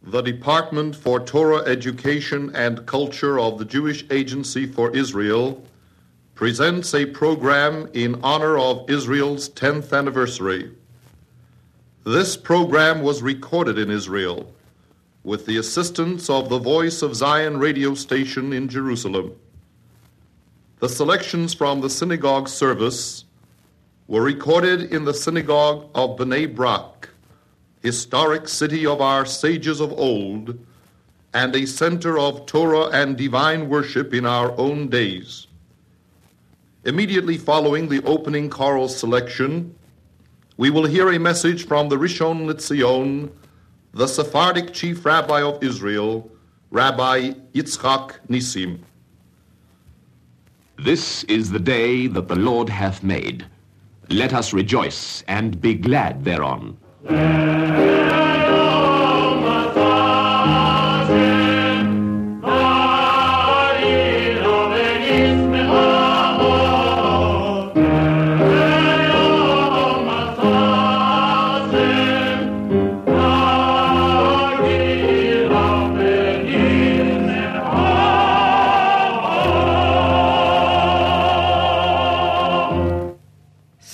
The Department for Torah Education and Culture of the Jewish Agency for Israel presents a program in honor of Israel's 10th anniversary. This program was recorded in Israel with the assistance of the Voice of Zion radio station in Jerusalem. The selections from the synagogue service were recorded in the synagogue of Bnei Brak, historic city of our sages of old, and a center of Torah and divine worship in our own days. Immediately following the opening choral selection, we will hear a message from the Rishon LeZion, the Sephardic chief rabbi of Israel, Rabbi Yitzchak Nissim. This is the day that the Lord hath made. Let us rejoice and be glad thereon.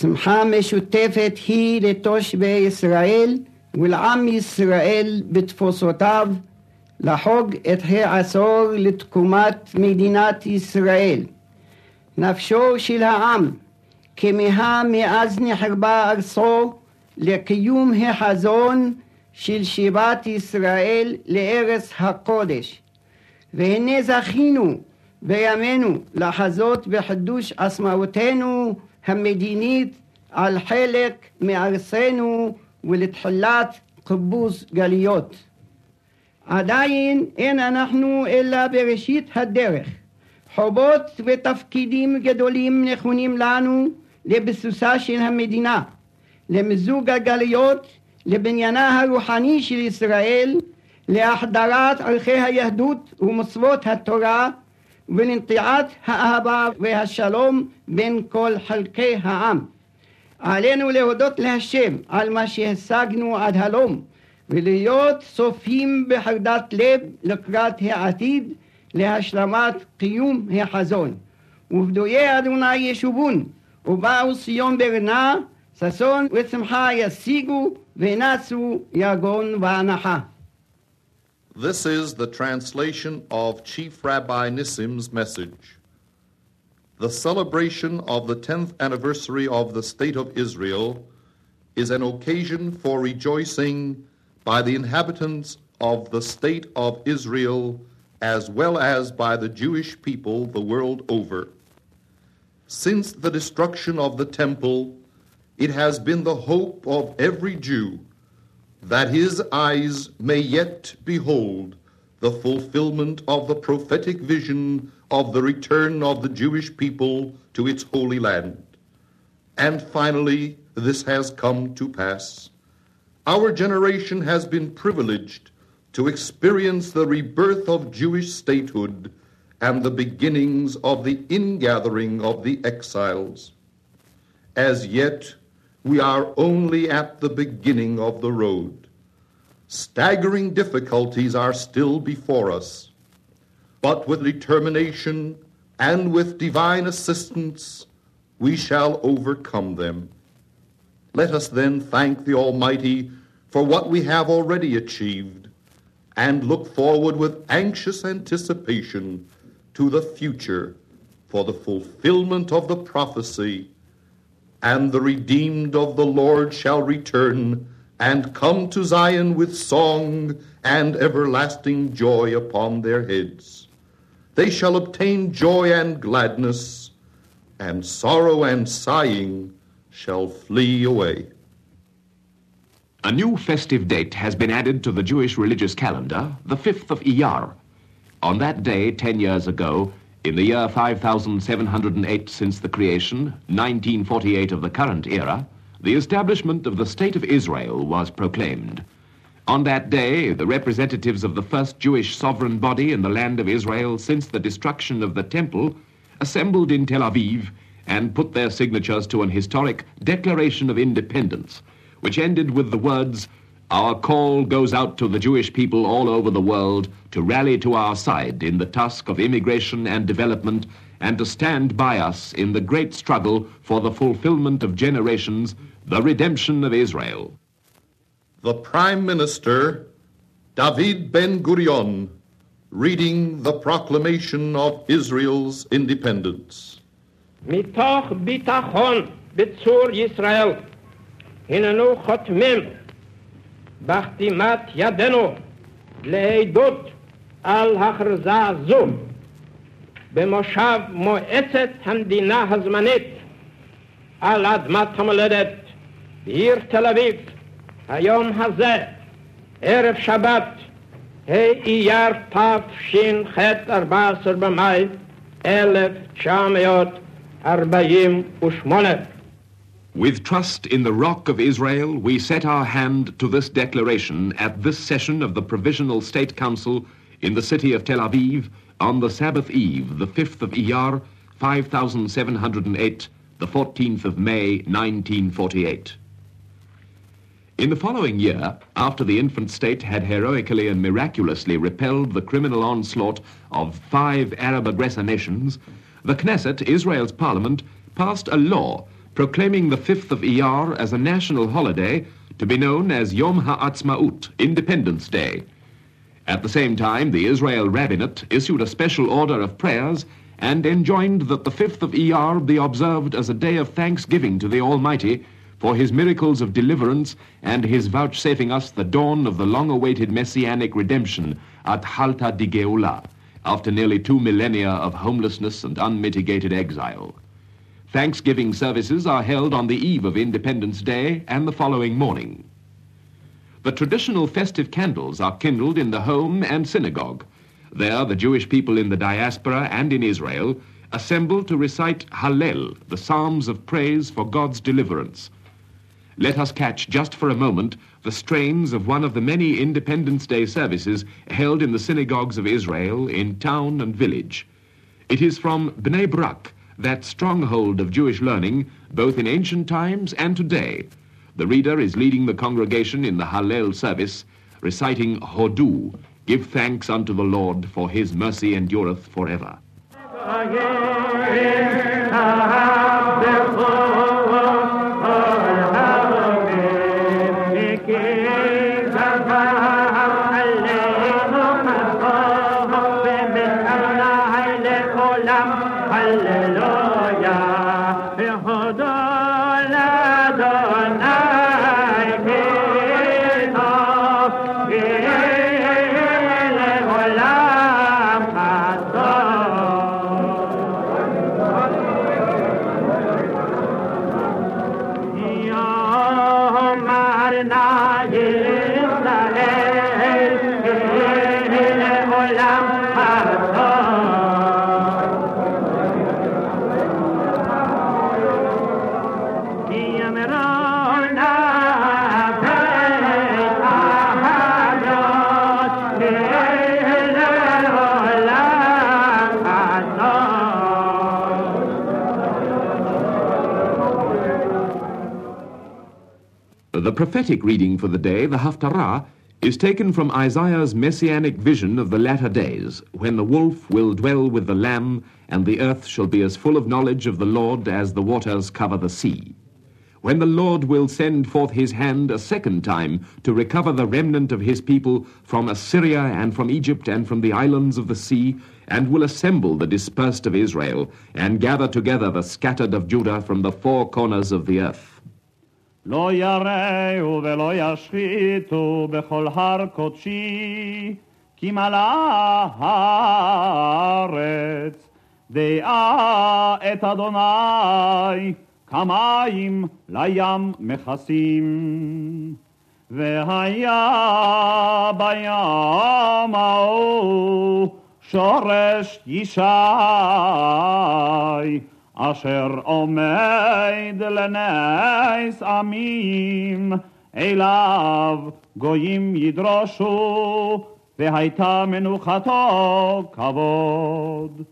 שמחה משותפת היא לתושבי ישראל ולעם ישראל בתפוסותיו לחוג את העשור לתקומת מדינת ישראל. נפשו של העם כמהה מאז נחרבה ארצו לקיום החזון של שיבת ישראל לארץ הקודש. והנה זכינו בימינו לחזות בחידוש עצמאותנו המדינית על חלק מארצנו ולתחילת כיבוש גלויות. עדיין אין אנחנו אלא בראשית הדרך. חובות ותפקידים גדולים נכונים לנו לביסוסה של המדינה, למיזוג הגלויות, לבניינה הרוחני של ישראל, להחדרת ערכי היהדות ומצוות התורה, ולנטיעת האהבה והשלום בין כל חלקי העם. עלינו להודות להשם על מה שהשגנו עד הלום, ולהיות צופים בחרדת לב לקראת העתיד להשלמת קיום החזון. ופדויי אדוני ישובון, ובאו ציון ברנה, ששון ושמחה ישיגו, ונצו יגון ואנחה. This is the translation of Chief Rabbi Nissim's message. The celebration of the 10th anniversary of the State of Israel is an occasion for rejoicing by the inhabitants of the State of Israel as well as by the Jewish people the world over. Since the destruction of the temple, it has been the hope of every Jew that his eyes may yet behold the fulfillment of the prophetic vision of the return of the Jewish people to its holy land. And finally, this has come to pass. Our generation has been privileged to experience the rebirth of Jewish statehood and the beginnings of the ingathering of the exiles. As yet, we are only at the beginning of the road. Staggering difficulties are still before us, but with determination and with divine assistance, we shall overcome them. Let us then thank the Almighty for what we have already achieved and look forward with anxious anticipation to the future for the fulfillment of the prophecy. And the redeemed of the Lord shall return and come to Zion with song and everlasting joy upon their heads. They shall obtain joy and gladness, and sorrow and sighing shall flee away. A new festive date has been added to the Jewish religious calendar, the 5th of Iyar. On that day, 10 years ago, in the year 5708 since the creation, 1948 of the current era, the establishment of the State of Israel was proclaimed. On that day, the representatives of the first Jewish sovereign body in the land of Israel since the destruction of the Temple assembled in Tel Aviv and put their signatures to an historic Declaration of Independence, which ended with the words, our call goes out to the Jewish people all over the world to rally to our side in the task of immigration and development, and to stand by us in the great struggle for the fulfillment of generations, the redemption of Israel. The Prime Minister, David Ben-Gurion, reading the proclamation of Israel's independence. מתוך ביטחון בצור ישראל, הננו חותמים בחתימת ידינו לעדות על הכרזה זו במושב מועצת המדינה הזמנית על אדמת המולדת בעיר תל אביב, היום הזה, ערב שבת, אייר תש"ח, 14 במאי 1948. With trust in the Rock of Israel, we set our hand to this declaration at this session of the Provisional State Council in the city of Tel Aviv on the Sabbath Eve, the 5th of Iyar, 5708, the 14th of May, 1948. In the following year, after the infant state had heroically and miraculously repelled the criminal onslaught of 5 Arab aggressor nations, the Knesset, Israel's parliament, passed a law proclaiming the 5th of Iyar as a national holiday to be known as Yom HaAtzmaut, Independence Day. At the same time, the Israel Rabbinate issued a special order of prayers and enjoined that the 5th of Iyar be observed as a day of thanksgiving to the Almighty for his miracles of deliverance and his vouchsafing us the dawn of the long-awaited messianic redemption at Halta di Geula, after nearly 2 millennia of homelessness and unmitigated exile. Thanksgiving services are held on the eve of Independence Day and the following morning. The traditional festive candles are kindled in the home and synagogue. There, the Jewish people in the diaspora and in Israel assemble to recite Hallel, the psalms of praise for God's deliverance. Let us catch just for a moment the strains of one of the many Independence Day services held in the synagogues of Israel in town and village. It is from Bnei Brak, that stronghold of Jewish learning, both in ancient times and today. The reader is leading the congregation in the Hallel service, reciting Hodu, give thanks unto the Lord, for his mercy endureth forever. The prophetic reading for the day, the Haftarah, is taken from Isaiah's messianic vision of the latter days, when the wolf will dwell with the lamb, and the earth shall be as full of knowledge of the Lord as the waters cover the sea. When the Lord will send forth his hand a second time to recover the remnant of his people from Assyria and from Egypt and from the islands of the sea, and will assemble the dispersed of Israel, and gather together the scattered of Judah from the 4 corners of the earth. לא יראו ולא ישחיתו בכל הר קודשי, כי מלאה הארץ דעה את אדוני, כמים לים מכסים. והיה בים ההוא שורש ישי, אשר עומד לנס עמים, אליו גויים ידרשו, והייתה מנוחתו כבוד.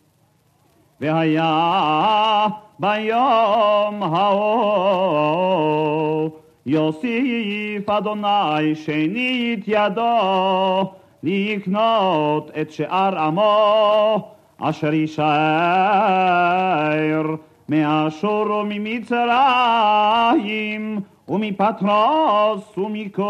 והיה ביום ההוא יוסיף אדוני שנית ידו לקנות את שאר עמו אשר יישאר מאשור וממצרים ומפטרוס ומכוש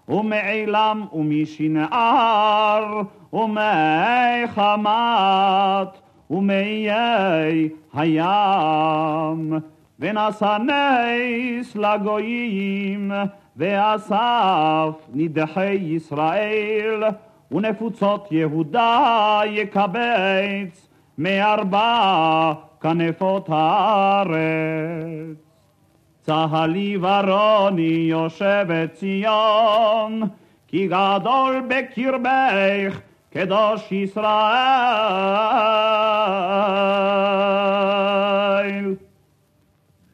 ומעילם ומשנער ומי חמת ומאיי הים ונשא נס לגויים ואסף נידחי ישראל ונפוצות יהודה יקבץ מארבע כנפות הארץ. צהלי ורוני יושבת ציון כי גדול בקרבך קדוש ישראל.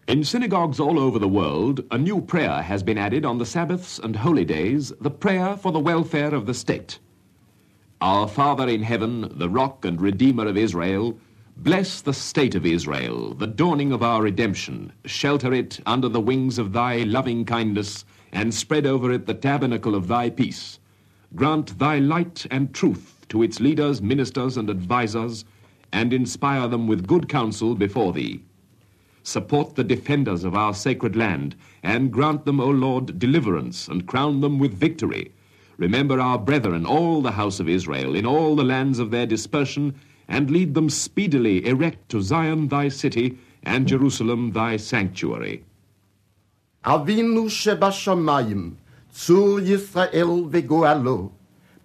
In synagogues all over the world, a new prayer has been added on the Sabbaths and holy days, the prayer for the welfare of the state. Our Father in heaven, the rock and redeemer of Israel, bless the state of Israel, the dawning of our redemption. Shelter it under the wings of thy loving kindness, and spread over it the tabernacle of thy peace. Grant thy light and truth to its leaders, ministers, and advisers, and inspire them with good counsel before thee. Support the defenders of our sacred land, and grant them, O Lord, deliverance, and crown them with victory. Remember our brethren, all the house of Israel, in all the lands of their dispersion, and lead them speedily erect to Zion thy city, and Jerusalem thy sanctuary. אבינו שבשמיים, צור ישראל וגואלו,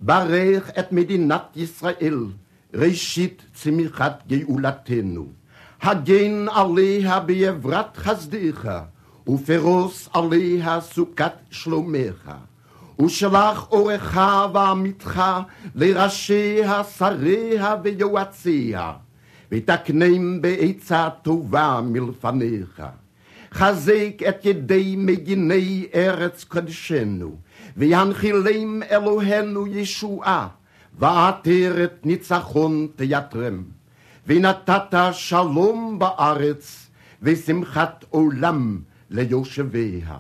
ברך את מדינת ישראל, ראשית צמיחת גאולתנו. הגן עליה בעברת חסדיך, ופרוס עליה סוכת שלומך. ושלח אורך ואמיתך לראשיה, שריה ויועציה, ותקנם בעצה טובה מלפניך. חזק את ידי מגיני ארץ קודשנו, וינחילם אלוהינו ישועה, ועטרת ניצחון תייטרם. ונתת שלום בארץ, ושמחת עולם ליושביה.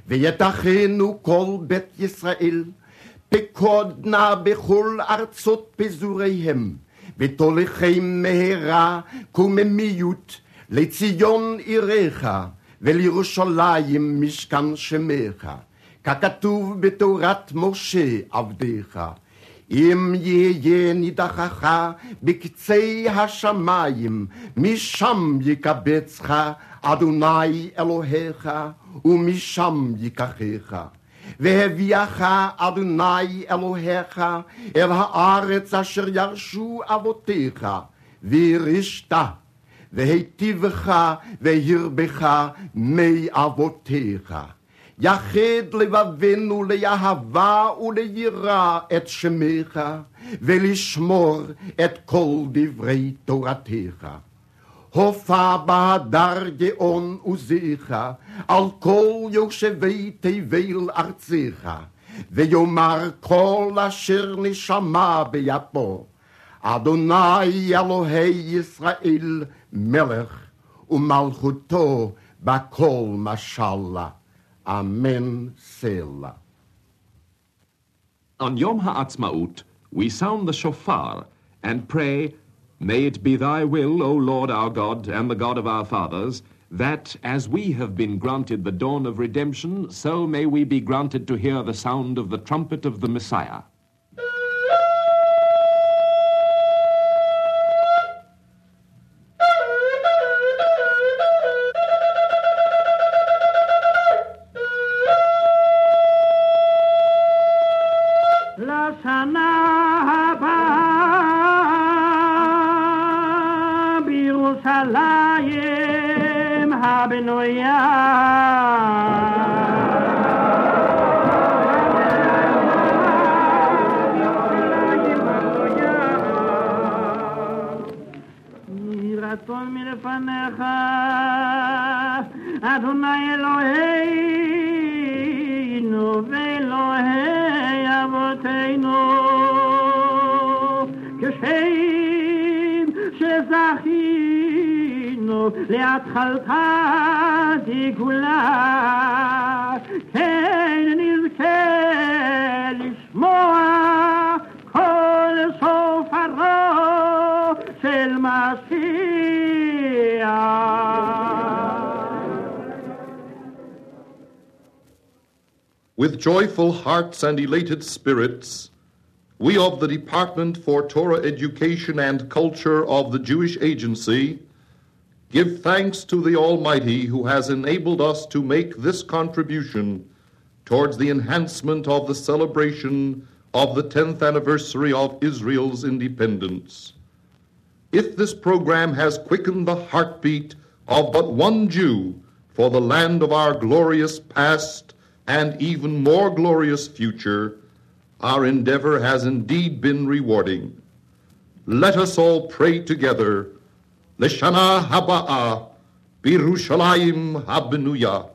ויתכנו כל בית ישראל, פקוד נא בכל ארצות פזוריהם, ותוליכם מהרה קוממיות לציון עירך, ולירושלים משכן שמך, ככתוב בתורת משה עבדיך. אם יהיה נידחך בקצה השמיים, משם יקבצך אדוני אלוהיך, ומשם ייקחך. והביאך אדוני אלוהיך אל הארץ אשר ירשו אבותיך, וירשת, והיטיבך והרבך מאבותיך. יחד לבבנו ליהבה וליראה את שמך, ולשמור את כל דברי תורתך. הופע בהדר גאון עוזיך על כל יושבי תבל ארציך, ויאמר כל אשר נשמה ביפו, אדוני אלוהי ישראל מלך, ומלכותו בכל משלה. Amen, Selah. On Yom Ha'atzmaut, we sound the shofar and pray, may it be thy will, O Lord our God and the God of our fathers, that as we have been granted the dawn of redemption, so may we be granted to hear the sound of the trumpet of the Messiah. בירושלים הבנויה נרתום מלפניך אדוני אלוהינו ואלוהי אבותינו כשם שזכינו להתחלתה תגולה, כן נזכה לשמוע כל שופרו של משיח. With joyful hearts and elated spirits, we of the Department for Torah Education and Culture of the Jewish Agency give thanks to the Almighty who has enabled us to make this contribution towards the enhancement of the celebration of the 10th anniversary of Israel's independence. If this program has quickened the heartbeat of but one Jew for the land of our glorious past and even more glorious future, our endeavor has indeed been rewarding. Let us all pray together, Leshana Haba'ah, Birushalayim Habenuya.